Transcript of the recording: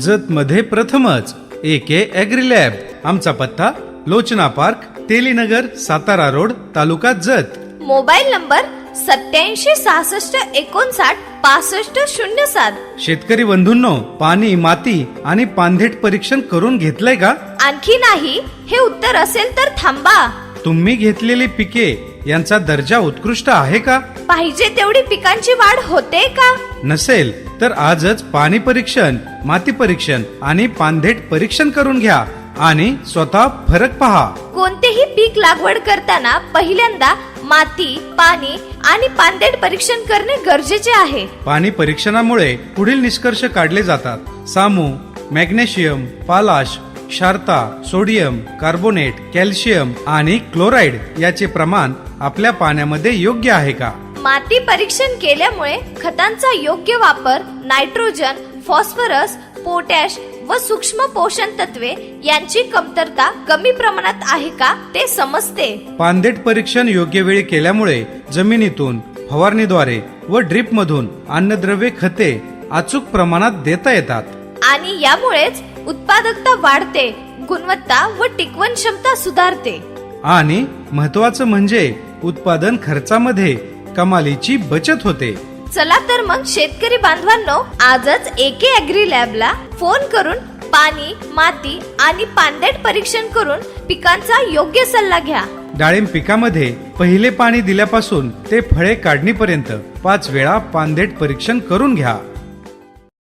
जत मध्ये प्रथमच एके ॲग्री लॅब। आमचा पत्ता Lochana park, Telinagar, Satara road, taluka Jath. Mobile number 8766596507। शेतकरी बंधूंनो, पाणी, माती आणि पानदेठ परीक्षण करून घेतलंय का? आणखी नाही? हे उत्तर असेल तर थांबा। तुम्ही घेतलेली पिके यांचा दर्जा उत्कृष्ट आहे का? पाहिजे तेवढी पिकांची वाढ होते का? नसेल तर आजच पाणी परीक्षण, माती परीक्षण आणि पानदेठ परीक्षण करून घ्या आणि स्वतः फरक पहा। कोणतेही पीक लागवड करताना पहिल्यांदा माती, पाणी आणि पानदेठ परीक्षण करणे गरजेचे आहे। पाणी परीक्षणामुळे पुढील निष्कर्ष काढले जातात: सामू, मॅग्नेशियम, पालाश, क्षारता, सोडियम, कार्बोनेट, कॅल्शियम आणि क्लोराईड याचे प्रमाण आपल्या पाण्यामध्ये योग्य आहे का? माती परीक्षण केल्यामुळे खतांचा योग्य वापर, नायट्रोजन, फॉस्फरस, पोटॅश व सूक्ष्म पोषण तत्वे यांची कमतरता कमी प्रमाणात आहे का ते समजते। पानदेठ परीक्षण योग्य वेळी केल्यामुळे जमिनीतून फवारणीद्वारे व ड्रीप मधून अन्नद्रव्ये, खते अचूक प्रमाणात देता येतात आणि यामुळेच उत्पादकता वाढते, गुणवत्ता व टिकवण क्षमता सुधारते आणि महत्वाचं म्हणजे उत्पादन खर्चामध्ये कमालीची बचत होते। चला तर मग शेतकरी बांधवांनो, आजच एके ॲग्री लॅबला फोन करून पाणी, माती आणि पानदेठ परीक्षण करून पिकांचा योग्य सल्ला घ्या। डाळिंब पिकामध्ये पहिले पाणी दिल्यापासून ते फळे काढणीपर्यंत 5 वेळा पानदेठ परीक्षण करून घ्या।